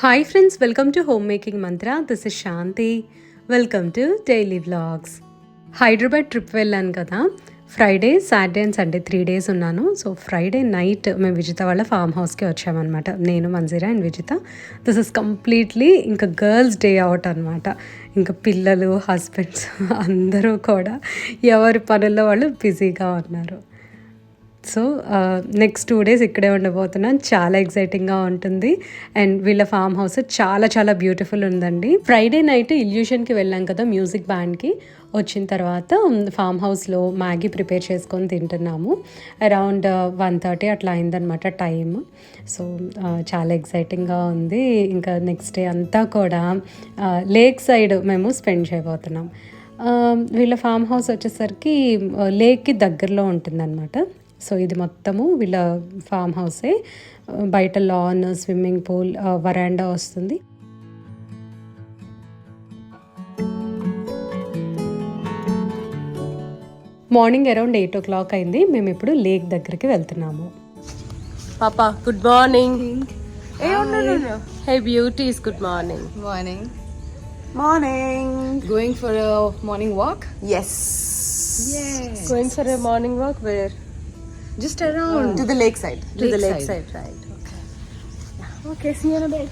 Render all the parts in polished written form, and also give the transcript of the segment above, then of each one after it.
Hi friends, welcome to Homemaking Mantra. This is Shanti. Welcome to Daily Vlogs. Hyderabad trip వెళ్ళాను కదా, Friday Saturday and Sunday 3 days ఉన్నాను. So Friday night మేము విజిత వాళ్ళ farm హౌస్కి వచ్చామన్నమాట. నేను Manjeera and Vijitha. This is completely ఇంకా గర్ల్స్ డే అవుట్ అనమాట. ఇంకా పిల్లలు హస్బెండ్స్ అందరూ కూడా ఎవరి పనుల్లో వాళ్ళు బిజీగా ఉన్నారు. సో నెక్స్ట్ 2 days ఇక్కడే ఉండబోతున్నాను. చాలా ఎక్సైటింగ్గా ఉంటుంది. అండ్ వీళ్ళ ఫామ్ హౌస్ చాలా బ్యూటిఫుల్ ఉందండి. ఫ్రైడే నైట్ ఇల్యూషన్కి వెళ్ళాం కదా మ్యూజిక్ బ్యాండ్కి. వచ్చిన తర్వాత ఫామ్ హౌస్లో మ్యాగీ ప్రిపేర్ చేసుకొని తింటున్నాము. అరౌండ్ 1:30 అట్లా అయిందనమాట టైం. సో చాలా ఎక్సైటింగ్గా ఉంది. ఇంకా నెక్స్ట్ డే అంతా కూడా లేక్ సైడ్ మేము స్పెండ్ చేయబోతున్నాం. వీళ్ళ ఫామ్ హౌస్ వచ్చేసరికి లేక్కి దగ్గరలో ఉంటుందన్నమాట. సో ఇది మొత్తము వీళ్ళ ఫామ్ హౌసే. బయట లాన్, స్విమ్మింగ్ పూల్, వరాండా వస్తుంది. మార్నింగ్ అరౌండ్ 8 o'clock అయింది. మేము ఇప్పుడు లేక్ దగ్గరికి వెళ్తున్నాము. Papa, good morning. Hey, no. Hey, beauties, good morning. Morning. Going for a morning walk? Yes. Going for a morning walk where? Just around. To the lakeside. To the lakeside, right. Okay, see you in a bit.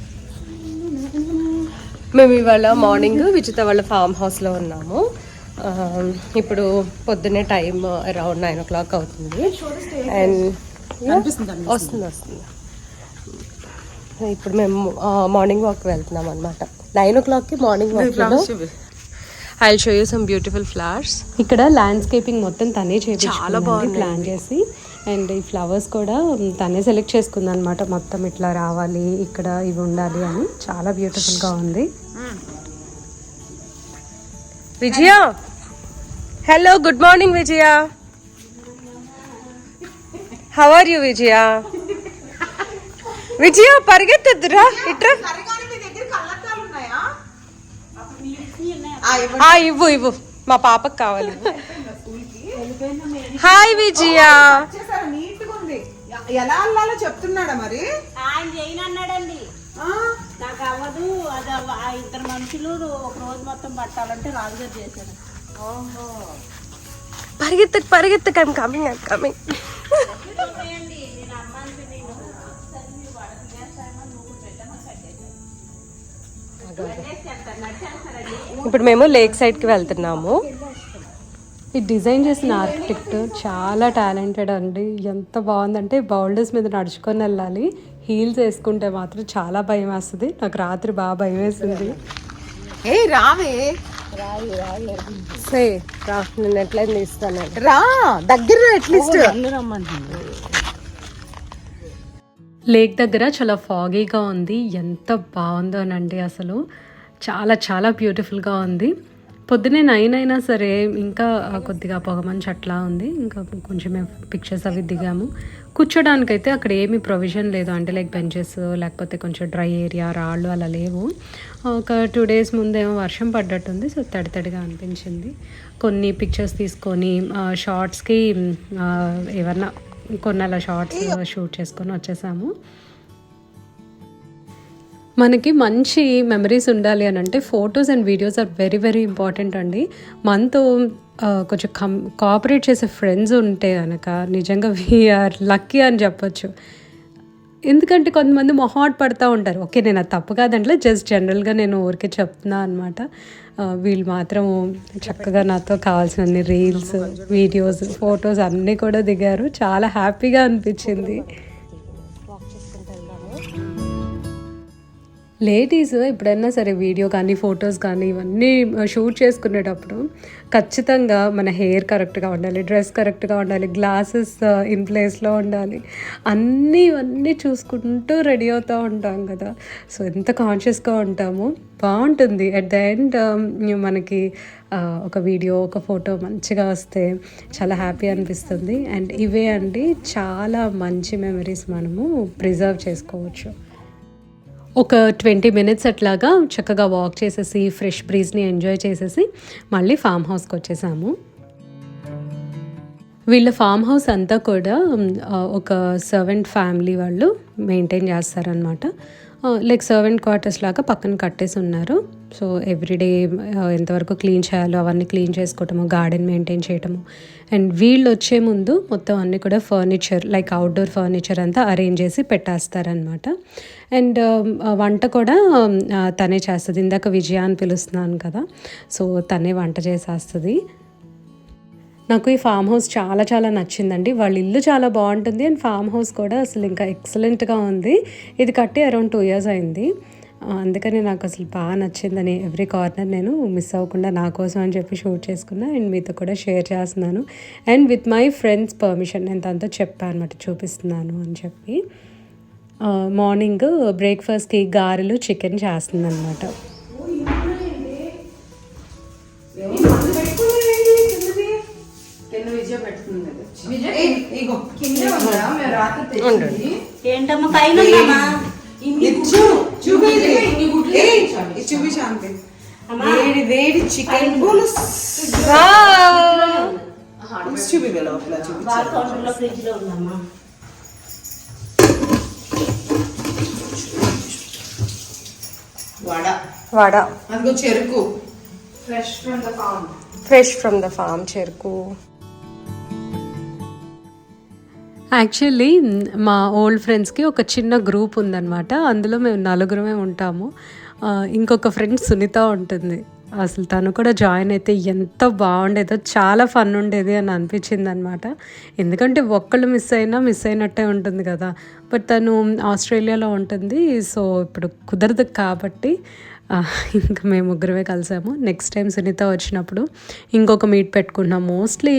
మేము ఇవాళ morning Vijitha వాళ్ళ form హౌస్లో ఉన్నాము. ఇప్పుడు పొద్దున్నే time around 9 o'clock అవుతుంది. And వస్తుంది. ఇప్పుడు మేము మార్నింగ్ వాక్ వెళ్తున్నాం అనమాట. 9 o'clockకి మార్నింగ్ వాక్లో I will show you some beautiful flowers. ఇక్కడ ల్యాండ్స్కేపింగ్ మొత్తం తనే చాలా బాగా ప్లాన్ చేసి, అండ్ ఈ ఫ్లవర్స్ కూడా తనే సెలెక్ట్ చేసుకుంది అనమాట. మొత్తం ఇట్లా రావాలి, ఇక్కడ ఇవి ఉండాలి అని. చాలా బ్యూటిఫుల్గా ఉంది. Vijaya, hello, good morning Vijaya. How are you Vijaya? Vijaya పరిగెత్తద్దురా, ఇట్రా. ఇవ్వు, మా పాపకు కావాలి. హాయ్ విజయ. ఎలా అల్లాలో చెప్తున్నాడా మరి? ఆయన చేయనన్నాడండి. నాకు అవ్వదు, అది ఇద్దరు మనుషులు ఒక రోజు మొత్తం పట్టాలంటే రాజుగారు చేశాడు. పరిగెత్తకు, ఐమ్ కమింగ్. ఇప్పుడు మేము లేక్ సైడ్కి వెళ్తున్నాము. ఈ డిజైన్ చేసిన ఆర్కిటెక్ట్ చాలా టాలెంటెడ్ అండి. ఎంత బాగుందంటే బౌల్డర్స్ మీద నడుచుకొని వెళ్ళాలి. హీల్స్ వేసుకుంటే మాత్రం చాలా భయం వేస్తుంది. నాకు రాత్రి బాగా భయం వేసింది. రావే రా, నేను ఎట్లయినా తీస్తాను. రా దగ్గర అట్లీస్ట్. లేక్ దగ్గర చాలా ఫాగీగా ఉంది. ఎంత బాగుందోనండి అసలు. చాలా బ్యూటిఫుల్గా ఉంది. పొద్దునే 9 అయినా సరే ఇంకా కొద్దిగా పొగమంచు అట్లా ఉంది. ఇంకా కొంచెం మేము పిక్చర్స్ అవి దిగాము. కూర్చోడానికైతే అక్కడ ఏమీ ప్రొవిజన్ లేదు. అంటే లైక్ బెంచెస్, లేకపోతే కొంచెం డ్రై ఏరియా, రాళ్ళు అలా లేవు. ఒక 2 days ముందేమో వర్షం పడ్డట్టుంది. సో తడిగా అనిపించింది. కొన్ని పిక్చర్స్ తీసుకొని షార్ట్స్కి ఏమన్నా కొన్ని అలా షార్ట్స్ షూట్ చేసుకొని వచ్చేసాము. మనకి మంచి మెమరీస్ ఉండాలి అని అంటే photos and videos are very important అండి. మనతో కొంచెం కోఆపరేట్ చేసే ఫ్రెండ్స్ ఉంటే కనుక నిజంగా వీఆర్ లక్కీ అని చెప్పొచ్చు. ఎందుకంటే కొంతమంది మొహాట్ పడుతూ ఉంటారు. ఓకే, నేను అది తప్పు కాదంటే జస్ట్ జనరల్గా నేను ఊరికే చెప్తున్నా అనమాట. వీళ్ళు మాత్రం చక్కగా నాతో కావాల్సిన రీల్స్, వీడియోస్, ఫొటోస్ అన్నీ కూడా దిగారు. చాలా హ్యాపీగా అనిపించింది. లేడీస్ ఎప్పుడైనా సరే వీడియో కానీ ఫొటోస్ కానీ ఇవన్నీ షూట్ చేసుకునేటప్పుడు ఖచ్చితంగా మన హెయిర్ కరెక్ట్గా ఉండాలి, డ్రెస్ కరెక్ట్గా ఉండాలి, గ్లాసెస్ ఇన్ ప్లేస్లో ఉండాలి. ఇవన్నీ చూసుకుంటూ రెడీ అవుతూ ఉంటాం కదా. సో ఎంత కాన్షియస్గా ఉంటామో బాగుంటుంది. అట్ ద ఎండ్ మనకి ఒక వీడియో, ఒక ఫోటో మంచిగా వస్తే చాలా హ్యాపీ అనిపిస్తుంది. అండ్ ఇవే అండి చాలా మంచి మెమరీస్ మనము ప్రిజర్వ్ చేసుకోవచ్చు. ఒక 20 minutes అట్లాగా చక్కగా వాక్ చేసేసి ఫ్రెష్ బ్రీజ్ని ఎంజాయ్ చేసేసి మళ్ళీ ఫామ్ హౌస్కి వచ్చేసాము. వీళ్ళ ఫామ్ హౌస్ అంతా కూడా ఒక సర్వెంట్ ఫ్యామిలీ వాళ్ళు మెయింటైన్ చేస్తారనమాట. లైక్ సర్వెంట్ క్వార్టర్స్ లాగా పక్కన కట్టేసి ఉన్నారు. సో ఎవ్రీడే ఎంతవరకు క్లీన్ చేయాలో అవన్నీ క్లీన్ చేసుకోవటము, గార్డెన్ మెయింటైన్ చేయటము. అండ్ వీళ్ళు వచ్చే ముందు మొత్తం అన్నీ కూడా ఫర్నిచర్ లైక్ అవుట్డోర్ ఫర్నిచర్ అంతా అరేంజ్ చేసి పెట్టేస్తారనమాట. అండ్ వంట కూడా తనే చేస్తుంది. ఇందాక విజయ అని పిలుస్తున్నాను కదా, సో తనే వంట చేసేస్తుంది. నాకు ఈ ఫామ్ హౌస్ చాలా చాలా నచ్చిందండి. వాళ్ళ ఇల్లు చాలా బాగుంటుంది అండ్ ఫామ్ హౌస్ కూడా అసలు ఇంకా ఎక్సలెంట్గా ఉంది. ఇది కట్టి అరౌండ్ 2 years అయింది. అందుకని నాకు అసలు బాగా నచ్చిందని ఎవ్రీ కార్నర్ నేను మిస్ అవ్వకుండా నా కోసం అని చెప్పి షూట్ చేసుకున్నా అండ్ మీతో కూడా షేర్ చేస్తున్నాను. And with my friends permission నేను తనతో చెప్పాను అనమాట, చూపిస్తున్నాను అని చెప్పి. మార్నింగ్ బ్రేక్ఫాస్ట్కి గారెలు చికెన్ చేస్తుంది అనమాట. ఏంటమ్మా పైన ఉందమ్మా? వేడి చికెన్ బార్ కౌంటర్లో ఫ్రిడ్జ్ లో ఉందమ్మా. వడ, అదిగో చెరుకు ఫ్రెష్ ఫ్రమ్ ద ఫామ్ చెరుకు. యాక్చువల్లీ మా ఓల్డ్ ఫ్రెండ్స్కి ఒక చిన్న గ్రూప్ ఉందన్నమాట. అందులో మేము 4 ఉంటాము. ఇంకొక ఫ్రెండ్ సునీత ఉంటుంది. అసలు తను కూడా జాయిన్ అయితే ఎంత బాగుండేదో, చాలా ఫన్ ఉండేది అని అనిపించింది అనమాట. ఎందుకంటే ఒక్కళ్ళు మిస్ అయినట్టే ఉంటుంది కదా. బట్ తను ఆస్ట్రేలియాలో ఉంటుంది, సో ఇప్పుడు కుదరదు కాబట్టి ఇంకా మేము 3 కలిసాము. నెక్స్ట్ టైం సునీత వచ్చినప్పుడు ఇంకొక మీట్ పెట్టుకున్నాం. మోస్ట్లీ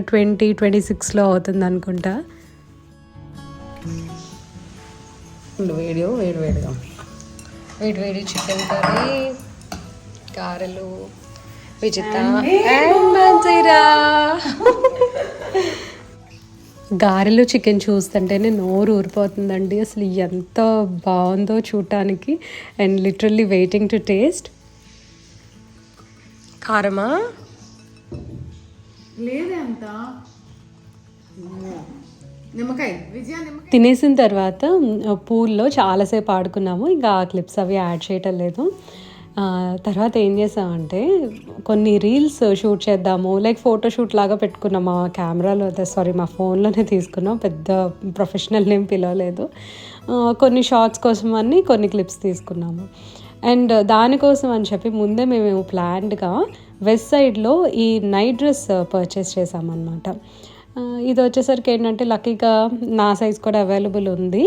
2026లో అవుతుంది అనుకుంటా. వేడి చికెన్ కర్రీ, గారెలు, విజిత అండ్ మంజీరా. గారెలు చికెన్ చూస్తుంటేనే నోరు ఊరిపోతుందండి. అసలు ఎంత బాగుందో చూడటానికి and literally waiting to taste. కారమా లేదే అంత నిమ్మకాయ. విజయ నిమ్మకాయ తినేసిన తర్వాత పూల్లో చాలాసేపు ఆడుకున్నాము. ఇంకా ఆ క్లిప్స్ అవి యాడ్ చేయటం లేదు. తర్వాత ఏం చేసామంటే కొన్ని రీల్స్ షూట్ చేద్దాము, లైక్ ఫోటోషూట్ లాగా పెట్టుకున్నాం. మా కెమెరాలో మా ఫోన్లోనే తీసుకున్నాం, పెద్ద ప్రొఫెషనల్ నేమ్ పిలవలేదు. కొన్ని షార్ట్స్ కోసం అని కొన్ని క్లిప్స్ తీసుకున్నాము. అండ్ దానికోసం అని చెప్పి ముందే మేము ప్లాన్డ్గా వెస్ట్ సైడ్లో ఈ నైట్ డ్రెస్ పర్చేస్ చేసామన్నమాట. ఇది వచ్చేసరికి ఏంటంటే లక్కీగా నా సైజ్ కూడా అవైలబుల్ ఉంది.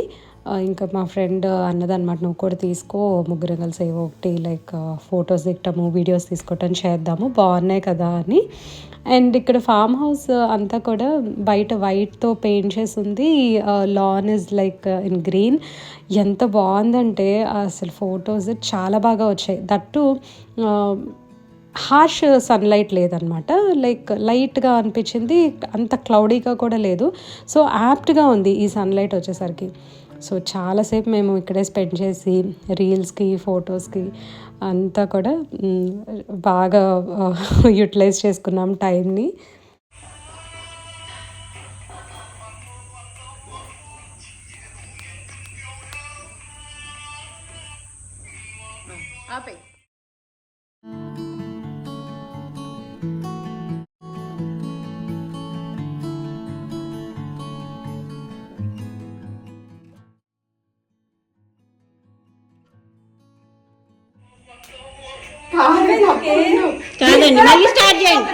ఇంకా మా ఫ్రెండ్ అన్నదన్నమాట, నువ్వు కూడా తీసుకో, 3 కలిసి ఒకటి లైక్ ఫొటోస్ దిగటము, వీడియోస్ తీసుకోవటం చేద్దాము, బాగున్నాయి కదా అని. అండ్ ఇక్కడ ఫామ్ హౌస్ అంతా కూడా బయట వైట్తో పెయింట్ చేసి ఉంది. Lawn is like in green. ఎంత బాగుందంటే అసలు ఫొటోస్ చాలా బాగా వచ్చాయి. దట్టు హార్ష్ సన్లైట్ లేదనమాట, లైక్ లైట్గా అనిపించింది, అంత క్లౌడీగా కూడా లేదు. సో యాప్ట్గా ఉంది ఈ సన్లైట్ వచ్చేసరికి. సో చాలాసేపు మేము ఇక్కడే స్పెండ్ చేసి రీల్స్కి, ఫొటోస్కి అంతా కూడా బాగా యూటిలైజ్ చేసుకున్నాం టైంని. కాదండి, మళ్ళీ స్టార్ట్ చేయండి.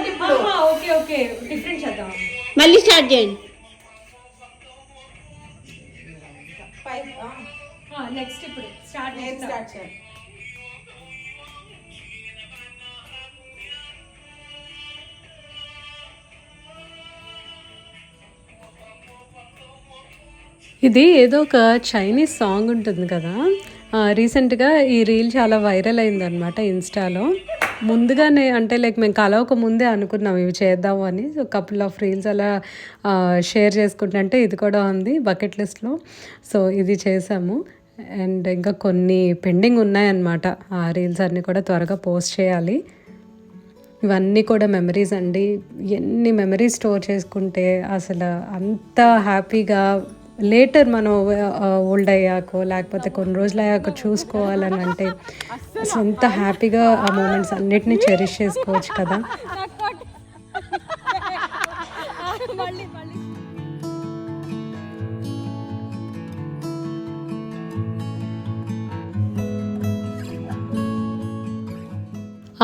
మళ్ళీ స్టార్ట్ చేయండి. నెక్స్ట్ ఇప్పుడు స్టార్ట్ చేయండి. ఇది ఏదో ఒక చైనీస్ సాంగ్ ఉంటుంది కదా, రీసెంట్గా ఈ రీల్ చాలా వైరల్ అయిందనమాట ఇన్స్టాలో. ముందుగానే అంటే లైక్ మేము కలవక ముందే అనుకున్నాం ఇవి చేద్దాము అని. సో కపుల్ ఆఫ్ రీల్స్ అలా షేర్ చేసుకుంటుంటే ఇది కూడా ఉంది బకెట్ లిస్ట్లో. సో ఇది చేసాము. అండ్ ఇంకా కొన్ని పెండింగ్ ఉన్నాయన్నమాట. ఆ రీల్స్ అన్నీ కూడా త్వరగా పోస్ట్ చేయాలి. ఇవన్నీ కూడా మెమరీస్ అండి. ఎన్ని మెమరీస్ స్టోర్ చేసుకుంటే అసలు అంత హ్యాపీగా లేటర్ మనం ఓల్డ్ అయ్యాకో లేకపోతే కొన్ని రోజులు అయ్యాక చూసుకోవాలని అంటే అసలు ఎంత హ్యాపీగా ఆ మూమెంట్స్ అన్నిటినీ చెరిష్ చేసుకోవచ్చు కదా.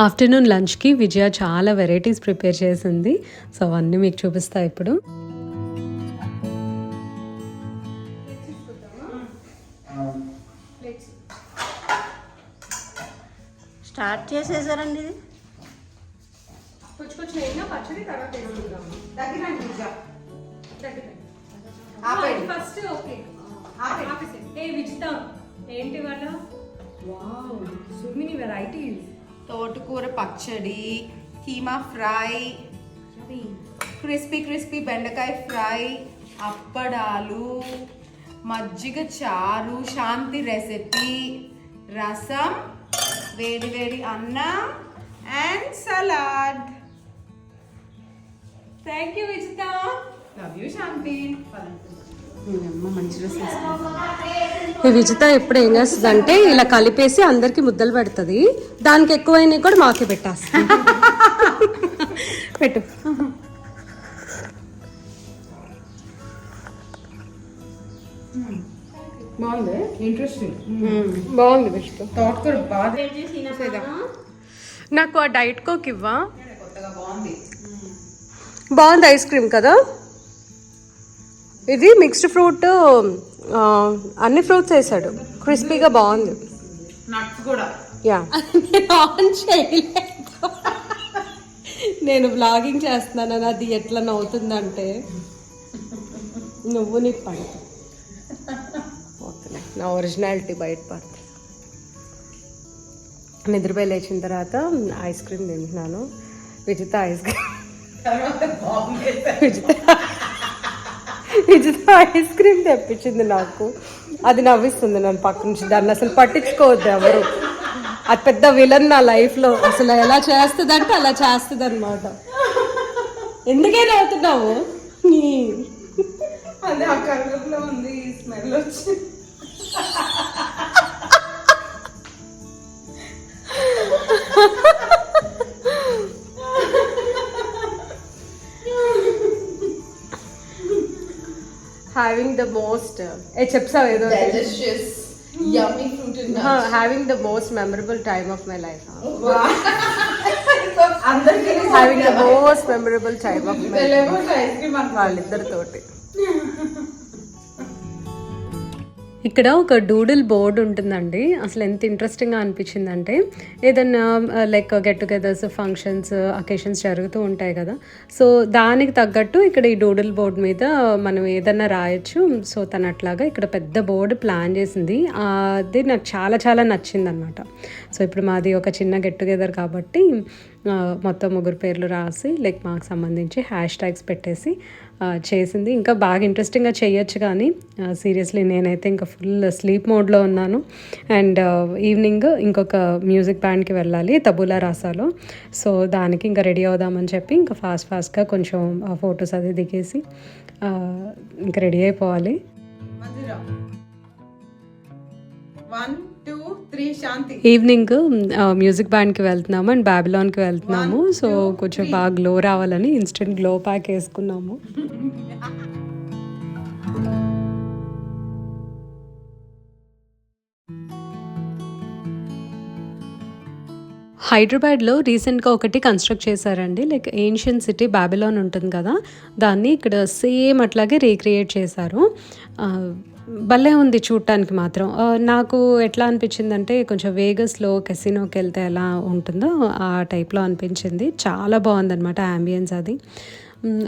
ఆఫ్టర్నూన్ లంచ్కి విజయ చాలా వెరైటీస్ ప్రిపేర్ చేసింది. సో అవన్నీ మీకు చూపిస్తా ఇప్పుడు. స్టార్ట్ చేసేసారండి ఇది. ఫస్ట్ ఓకే ఏంటి వాళ్ళ సో మెనీ వెరైటీస్. తోటకూర పచ్చడి, కీమా ఫ్రై, క్రిస్పీ బెండకాయ ఫ్రై, అప్పడాలు, మజ్జిగ చారు, శాంతి రెసిపీ, రసం, వేడి అన్నం and salad. Thank you Vijitha. Love you Shanti. మంచి డ్రెస్ ఈ విజిత ఎప్పుడు ఏం చేస్తుంది అంటే ఇలా కలిపేసి అందరికి ముద్దలు పెడుతుంది. దానికి ఎక్కువైనా కూడా మాకే పెట్టేస్తుంది. పెట్టు. బాగుంది, ఇంట్రెస్టింగ్. బాగుంది విజిత. తోటకూర బాగా నాకు ఆ డైట్ కోక్ ఇవ్వా. కొత్తగా బాగుంది. బాగుంది ఐస్ క్రీమ్ కదా. ఇది మిక్స్డ్ ఫ్రూట్, అన్ని ఫ్రూట్స్ వేసాడు. క్రిస్పీగా బాగుంది. నట్స్ కూడా. యా ఆన్ చేయలేదు. నేను వ్లాగింగ్ చేస్తున్నాను, అది ఎట్లా నవ్వుతుందంటే నువ్వు నీకు పంట నా ఒరిజినాలిటీ బయటపడుతుంది. నిద్రపోయి లేచిన తర్వాత ఐస్ క్రీమ్ తింటున్నాను. Vijitha ice cream Vijitha ice cream తెప్పించింది నాకు. అది నవ్విస్తుంది నన్ను పక్క నుంచి. దాన్ని అసలు పట్టించుకోవద్దు ఎవరు. అది పెద్ద విలన్ నా లైఫ్లో. అసలు ఎలా చేస్తుంది అంటే అలా చేస్తుంది అనమాట. ఎందుకే నవ్వుతున్నావు? అది ఆ కలర్లో ఉంది, స్మెల్ వచ్చి. having the most చెప్తావు ఏదో delicious yummy fruit in having the most memorable time of my life. అందరికీ having the most memorable time of my life. Ice cream వాళ్ళిద్దరితోటి. ఇక్కడ ఒక డూడిల్ బోర్డు ఉంటుందండి. అసలు ఎంత ఇంట్రెస్టింగ్గా అనిపించిందంటే ఏదన్నా like get togethers, functions, occasions జరుగుతూ ఉంటాయి కదా. సో దానికి తగ్గట్టు ఇక్కడ ఈ డూడిల్ బోర్డు మీద మనం ఏదన్నా రాయొచ్చు. సో తను అట్లాగా ఇక్కడ పెద్ద బోర్డు ప్లాన్ చేసింది. అది నాకు చాలా చాలా నచ్చింది అనమాట. సో ఇప్పుడు మాది ఒక చిన్న గెట్ టుగెదర్ కాబట్టి మొత్తం 3 పేర్లు రాసి లైక్ మాకు సంబంధించి హ్యాష్ ట్యాగ్స్ పెట్టేసి చేసింది. ఇంకా బాగా ఇంట్రెస్టింగ్గా చేయొచ్చు కానీ సీరియస్లీ నేనైతే ఇంకా ఫుల్ స్లీప్ మోడ్లో ఉన్నాను. అండ్ ఈవినింగ్ ఇంకొక మ్యూజిక్ బ్యాండ్కి వెళ్ళాలి తబూలా రాసాలో. సో దానికి ఇంకా రెడీ అవుదామని చెప్పి ఇంకా ఫాస్ట్గా కొంచెం ఫొటోస్ అది దిగేసి ఇంకా రెడీ అయిపోవాలి. 1 2 3 శాంతి. ఈవినింగ్ మ్యూజిక్ బ్యాండ్కి వెళ్తున్నాము అండ్ బ్యాబిలాన్కి వెళ్తున్నాము. సో కొంచెం బాగా గ్లో రావాలని ఇన్స్టెంట్ గ్లో ప్యాక్ వేసుకున్నాము. హైదరాబాద్లో రీసెంట్గా ఒకటి కన్స్ట్రక్ట్ చేశారండి. లైక్ ఏన్షియన్ సిటీ బ్యాబిలాన్ ఉంటుంది కదా, దాన్ని ఇక్కడ సేమ్ అట్లాగే రీక్రియేట్ చేశారు. భలే ఉంది చూడటానికి మాత్రం. నాకు ఎట్లా అనిపించిందంటే కొంచెం వేగస్లో కెసినోకి వెళ్తే ఎలా ఉంటుందో ఆ టైప్లో అనిపించింది. చాలా బాగుందన్నమాట యాంబియన్స్. అది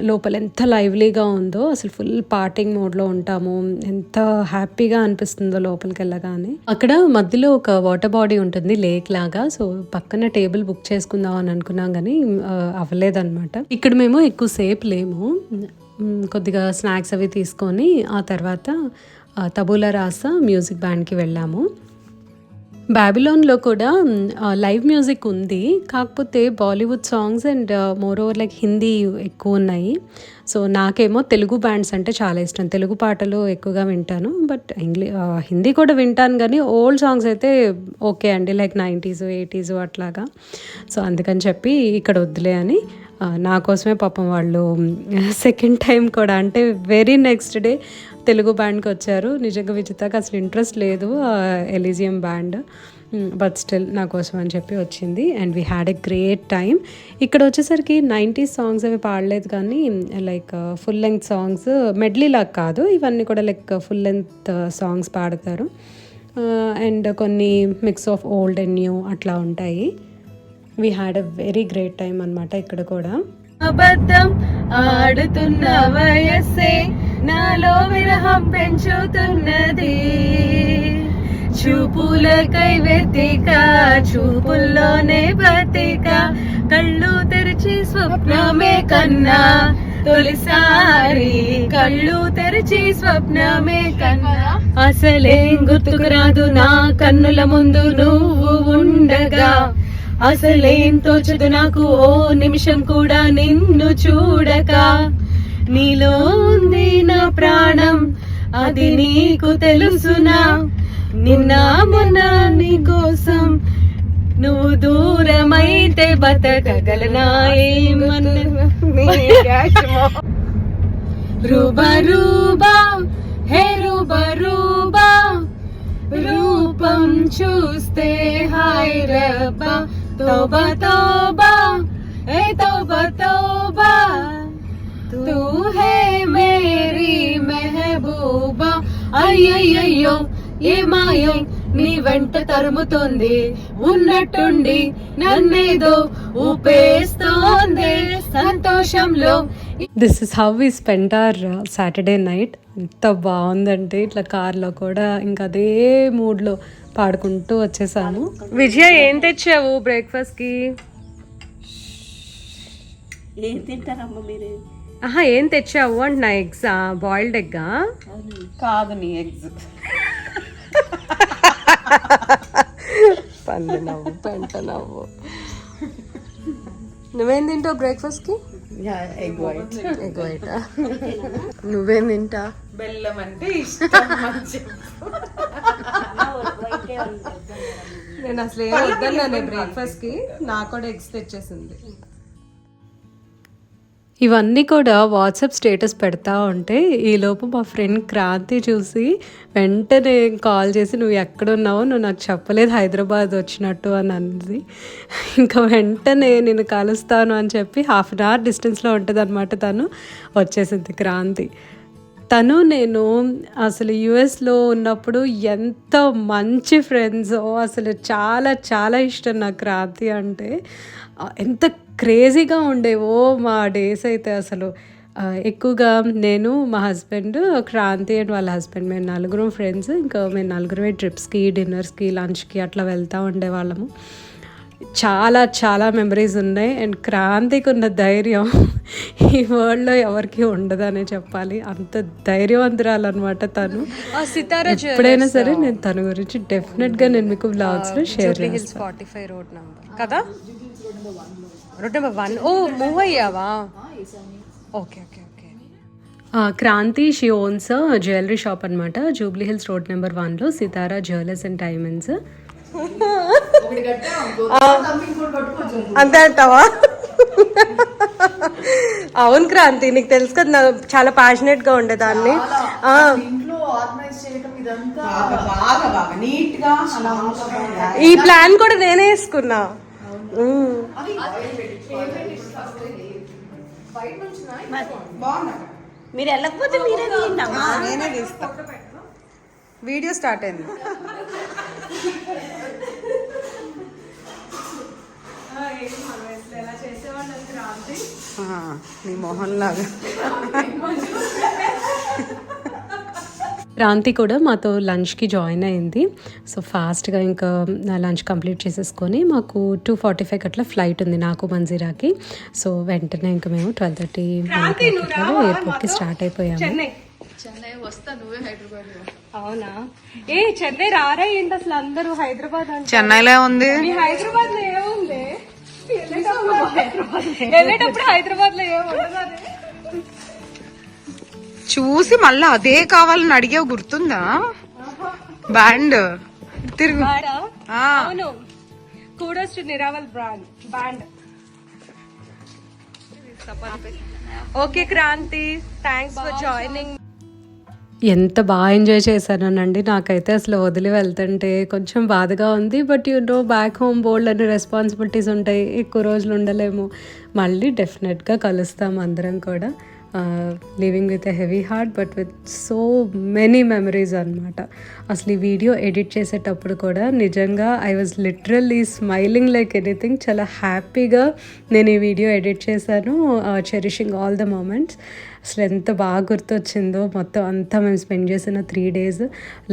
లోపల ఎంత లైవ్లీగా ఉందో, అసలు ఫుల్ పార్టింగ్ మోడ్లో ఉంటాము. ఎంత హ్యాపీగా అనిపిస్తుందో లోపలికి వెళ్ళగానే. అక్కడ మధ్యలో ఒక వాటర్ బాడీ ఉంటుంది లేక్ లాగా. సో పక్కన టేబుల్ బుక్ చేసుకుందాం అని అనుకున్నాం కానీ అవ్వలేదన్నమాట. ఇక్కడ మేము ఎక్కువసేపు లేము. కొద్దిగా స్నాక్స్ అవి తీసుకొని ఆ తర్వాత తబూలా రాసా మ్యూజిక్ బ్యాండ్కి వెళ్ళాము. బ్యాబిలోన్లో కూడా లైవ్ మ్యూజిక్ ఉంది, కాకపోతే Bollywood songs and more over like Hindi ఎక్కువ ఉన్నాయి. సో నాకేమో తెలుగు బ్యాండ్స్ అంటే చాలా ఇష్టం, తెలుగు పాటలు ఎక్కువగా వింటాను. బట్ హిందీ కూడా వింటాను, కానీ ఓల్డ్ సాంగ్స్ అయితే ఓకే అండి, లైక్ 90s 80s అట్లాగా. సో అందుకని చెప్పి ఇక్కడ వద్దులే అని నా కోసమే పాపం వాళ్ళు సెకండ్ టైం కూడా, అంటే వెరీ నెక్స్ట్ డే తెలుగు బ్యాండ్కి వచ్చారు. నిజంగా విజితకి అసలు ఇంట్రెస్ట్ లేదు ఎలిజియం బ్యాండ్, బట్ స్టిల్ నా కోసం అని చెప్పి వచ్చింది. And we had a great time. ఇక్కడ వచ్చేసరికి 90s సాంగ్స్ అవి పాడలేదు, కానీ like full length songs, medley లాగా కాదు, ఇవన్నీ కూడా లైక్ ఫుల్ లెంగ్త్ సాంగ్స్ పాడతారు. అండ్ కొన్ని mix of old and new అట్లా ఉంటాయి. We had a very great time అనమాట ఇక్కడ కూడా. అబద్ధం ఆడుతున్న వయస్సే నాలో విరహం పెంచుతున్నది, చూపులకై వెతిక చూపుల్లోనే బతిక, కళ్ళు తెరిచి స్వప్నమే కన్నా తొలిసారి, కళ్ళు తెరిచి స్వప్నమే కన్నా, అసలేం గుర్తుకు రాదు నా కన్నుల ముందు నువ్వు ఉండగా, అసలేం తోచదు నాకు ఓ నిమిషం కూడా నిన్ను చూడక, నీలో ఉంది నా ప్రాణం అది నీకు తెలుసునా, నిన్న మొన్న నీ కోసం నువ్వు దూరమైతే బతకగలనా రూబా రూబా హే రూబా రూబా, రూపం చూస్తే హాయ్ రబ్బా, తోబా తోబా ఏ తోబా తోబా, తూ హే మేరీ మెహబూబా, అయ్యయ్యో ఏ మాయో నీ వెంట తరుముతోంది, ఉన్నట్టుండి నన్నేదో ఊపేస్తోంది సంతోషంలో. This is how we spend our Saturday night. ఎంత బాగుందంటే ఇట్లా కార్లో కూడా ఇంకా అదే మూడ్లో పాడుకుంటూ వచ్చేసాము. విజయ ఏం తెచ్చావు బ్రేక్ఫాస్ట్కి? ఏం తింటారమ్మ మీరు? ఆహా, ఏం తెచ్చావు అంటే నా ఎగ్స్, బాయిల్డ్ ఎగ్గా కాదు నీ ఎగ్స్. పండు నవ్వు పెంట నవ్వు. నువ్వేం తింటావు బ్రేక్ఫాస్ట్కి? Egg white. Egg white. నువ్వేం తింటా? బెల్లం అంటే ఇష్టం మంచి. నేను అసలు ఏం వద్దన్నానే బ్రేక్ఫాస్ట్కి, నాకు కూడా ఎగ్స్ తెచ్చేసింది. ఇవన్నీ కూడా వాట్సాప్ స్టేటస్ పెడతా ఉంటే ఈలోపు మా ఫ్రెండ్ క్రాంతి చూసి వెంటనే కాల్ చేసి నువ్వు ఎక్కడున్నావు, నువ్వు నాకు చెప్పలేదు హైదరాబాద్ వచ్చినట్టు అని అన్నది. ఇంకా వెంటనే నేను కలుస్తాను అని చెప్పి 1/2 hour డిస్టెన్స్లో ఉంటుంది అనమాట. తను వచ్చేసింది క్రాంతి. తను నేను అసలు యుఎస్లో ఉన్నప్పుడు ఎంత మంచి ఫ్రెండ్సో, అసలు చాలా చాలా ఇష్టం నాకు క్రాంతి అంటే. ఎంత క్రేజీగా ఉండేవో మా డేస్ అయితే అసలు. ఎక్కువగా నేను, మా హస్బెండ్, క్రాంతి అండ్ వాళ్ళ హస్బెండ్, మేము 4 ఫ్రెండ్స్. ఇంకా మేము 4 ట్రిప్స్కి, డిన్నర్స్కి, లంచ్కి అట్లా వెళ్తూ ఉండేవాళ్ళము. చాలా చాలా మెమరీస్ ఉన్నాయి. అండ్ క్రాంతికి ఉన్న ధైర్యం ఈ వరల్డ్లో ఎవరికి ఉండదనే చెప్పాలి. అంత ధైర్యవంతురాలు అనమాట తను. ఎప్పుడైనా సరే నేను తన గురించి డెఫినెట్గా నేను మీకు వ్లాగ్స్లో షేర్ చేస్తాను. 45 రోడ్ నెంబర్ కదా, రోడ్ నెంబర్ 1. ఓ మూవ్ అయ్యావా? Okay okay okay. Kranthi she owns jewellery shop అనమాట, జూబ్లీ హిల్స్ రోడ్ నెంబర్ 1లో సితారా జ్యువెలర్స్ అండ్ డైమండ్స్. అంతే అంటావా? అవును క్రాంతి, నీకు తెలుసు కదా నాకు చాలా ప్యాషనెట్ గా ఉండేదాన్ని. ఈ ప్లాన్ కూడా నేనే వేసుకున్నా. మీరు వెళ్ళకపోతే మీరే తీయండమ్మా. నేనే తీస్తా. వీడియో స్టార్ట్ అయింది. నీ మొహన్ లాగా. క్రాంతి కూడా మాతో లంచ్కి జాయిన్ అయింది. సో ఫాస్ట్గా ఇంకా లంచ్ కంప్లీట్ చేసేసుకొని మాకు 2:45 అట్లా ఫ్లైట్ ఉంది నాకు మంజీరాకి. సో వెంటనే ఇంకా మేము 12:30 ఎయిర్పోర్ట్కి స్టార్ట్ అయిపోయాము. చెన్నై వస్తా, నువ్వే హైదరాబాద్. అవునా? ఏ చెన్నై రారా ఏంటి అసలు అందరూ హైదరాబాద్ అంటే? చెన్నైలో ఉంది. మీ హైదరాబాద్ లో ఏముంది? వెళ్ళేటప్పుడు హైదరాబాద్ లో ఏముండదు. చూసి మళ్ళీ అదే కావాలని అడిగావు, గుర్తుందా? బ్యాండ్ తిరుగు. అవును, kudos to Niraval band. Okay Kranthi, thanks for joining. ఎంత బాగా ఎంజాయ్ చేశానండి. నాకైతే అసలు వదిలి వెళ్తుంటే కొంచెం బాధగా ఉంది. బట్ బ్యాక్ హోమ్ బోల్డ్ అనే రెస్పాన్సిబిలిటీస్ ఉంటాయి, ఎక్కువ రోజులు ఉండలేము. మళ్ళీ డెఫినెట్గా కలుస్తాం అందరం కూడా. Living with a heavy heart but with so many memories అనమాట. అసలు ఈ వీడియో ఎడిట్ చేసేటప్పుడు కూడా నిజంగా I was literally smiling like anything. చాలా హ్యాపీగా నేను ఈ వీడియో ఎడిట్ చేశాను, చెరిషింగ్ ఆల్ ద మూమెంట్స్. అసలు ఎంత బాగా గుర్తొచ్చిందో మొత్తం అంతా మేము స్పెండ్ చేసిన 3 days.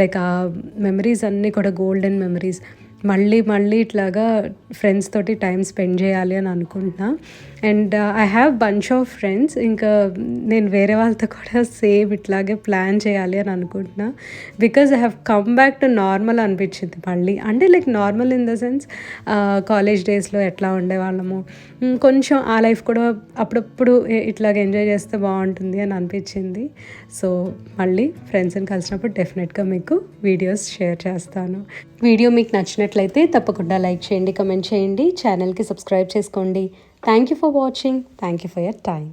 లైక్ ఆ మెమరీస్ అన్నీ కూడా గోల్డెన్ మెమరీస్. మళ్ళీ ఇట్లాగా ఫ్రెండ్స్ తోటి టైం స్పెండ్ చేయాలి అని అనుకుంటున్నా. And I have bunch of friends. ఇంకా నేను వేరే వాళ్ళతో కూడా సేమ్ ఇట్లాగే ప్లాన్ చేయాలి అని అనుకుంటున్నా. Because I have come back to normal అనిపించింది మళ్ళీ. అంటే like normal in the sense college డేస్లో ఎట్లా ఉండేవాళ్ళము, కొంచెం ఆ లైఫ్ కూడా అప్పుడప్పుడు ఇట్లాగ ఎంజాయ్ చేస్తే బాగుంటుంది అని అనిపించింది. సో మళ్ళీ ఫ్రెండ్స్ని కలిసినప్పుడు డెఫినెట్గా మీకు వీడియోస్ షేర్ చేస్తాను. వీడియో మీకు నచ్చినట్లయితే తప్పకుండా లైక్ చేయండి, కమెంట్ చేయండి, ఛానల్కి సబ్స్క్రైబ్ చేసుకోండి. Thank you for watching. Thank you for your time.